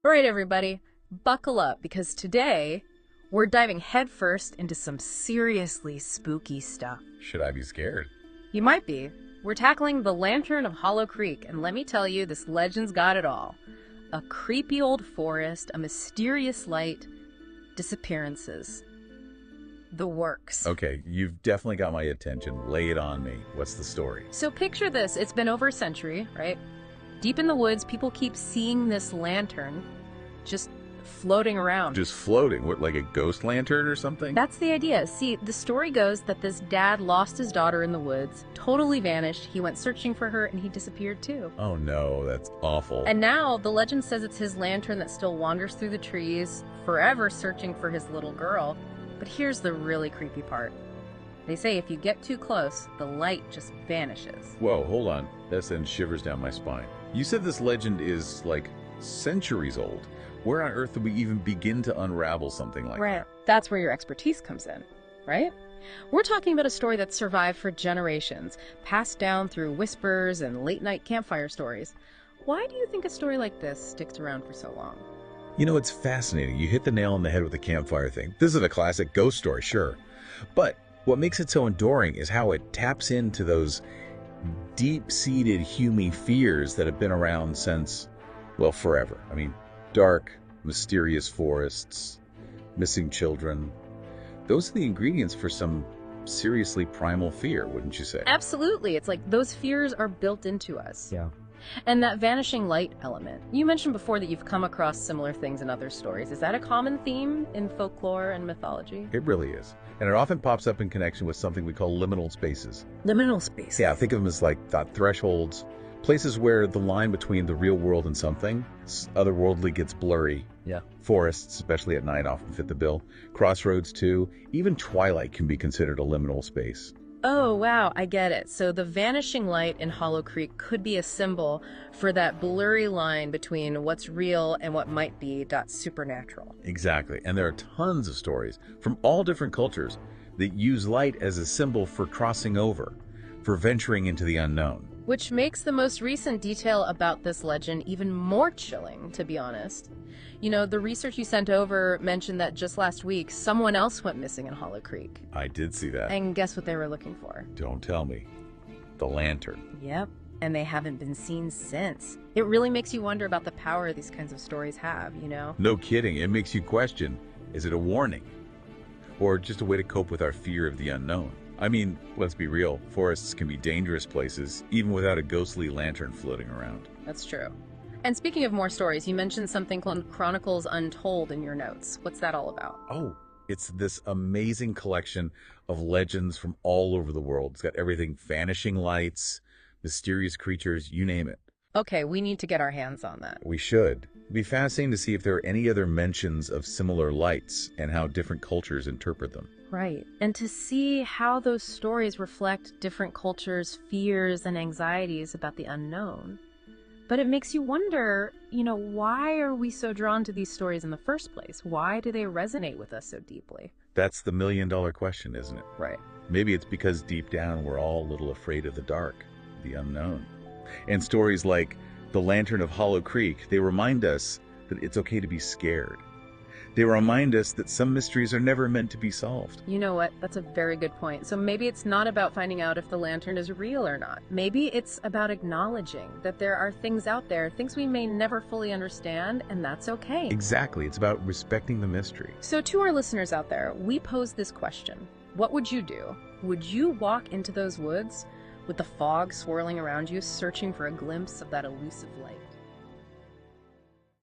All right, everybody, buckle up because today we're diving headfirst into some seriously spooky stuff. Should I be scared? You might be. We're tackling the Lantern of Hollow Creek, and let me tell you, this legend's got it all. A creepy old forest, a mysterious light, disappearances. The works. Okay, you've definitely got my attention. Lay it on me. What's the story? So picture this. It's been over a century, right? Deep in the woods, people keep seeing this lantern just floating around. Just floating? What, like a ghost lantern or something? That's the idea. See, the story goes that this dad lost his daughter in the woods, totally vanished. He went searching for her and he disappeared too. Oh no, that's awful. And now the legend says it's his lantern that still wanders through the trees, forever searching for his little girl. But here's the really creepy part. They say if you get too close, the light just vanishes. Whoa, hold on. That sends shivers down my spine. You said this legend is, like, centuries old. Where on earth do we even begin to unravel something like Right. that? That's where your expertise comes in, right? We're talking about a story that's survived for generations, passed down through whispers and late-night campfire stories. Why do you think a story like this sticks around for so long? You know, it's fascinating. You hit the nail on the head with the campfire thing. This is a classic ghost story, sure. But what makes it so enduring is how it taps into those deep-seated human fears that have been around since, well, forever. I mean, dark, mysterious forests, missing children. Those are the ingredients for some seriously primal fear, wouldn't you say? Absolutely. It's like those fears are built into us. Yeah. And that vanishing light element. You mentioned before that you've come across similar things in other stories. Is that a common theme in folklore and mythology? It really is. And it often pops up in connection with something we call liminal spaces. Liminal spaces. Yeah, think of them as like thought thresholds, places where the line between the real world and something otherworldly gets blurry. Yeah. Forests, especially at night, often fit the bill. Crossroads, too. Even twilight can be considered a liminal space. Oh, wow, I get it. So the vanishing light in Hollow Creek could be a symbol for that blurry line between what's real and what might be supernatural. Exactly. And there are tons of stories from all different cultures that use light as a symbol for crossing over, for venturing into the unknown. Which makes the most recent detail about this legend even more chilling, to be honest. You know, the research you sent over mentioned that just last week, someone else went missing in Hollow Creek. I did see that. And guess what they were looking for? Don't tell me. The lantern. Yep. And they haven't been seen since. It really makes you wonder about the power these kinds of stories have, you know? No kidding. It makes you question, is it a warning? Or just a way to cope with our fear of the unknown? I mean, let's be real. Forests can be dangerous places, even without a ghostly lantern floating around. That's true. And speaking of more stories, you mentioned something called Chronicles Untold in your notes. What's that all about? Oh, it's this amazing collection of legends from all over the world. It's got everything, vanishing lights, mysterious creatures, you name it. Okay, we need to get our hands on that. We should. It'd be fascinating to see if there are any other mentions of similar lights and how different cultures interpret them. Right. And to see how those stories reflect different cultures' fears and anxieties about the unknown. But it makes you wonder, you know, why are we so drawn to these stories in the first place? Why do they resonate with us so deeply? That's the million-dollar question, isn't it? Right. Maybe it's because deep down we're all a little afraid of the dark, the unknown. And stories like The Lantern of Hollow Creek, they remind us that it's okay to be scared. They remind us that some mysteries are never meant to be solved. You know what? That's a very good point. So maybe it's not about finding out if the lantern is real or not. Maybe it's about acknowledging that there are things out there, things we may never fully understand, and that's okay. Exactly. It's about respecting the mystery. So to our listeners out there, we pose this question. What would you do? Would you walk into those woods with the fog swirling around you, searching for a glimpse of that elusive light?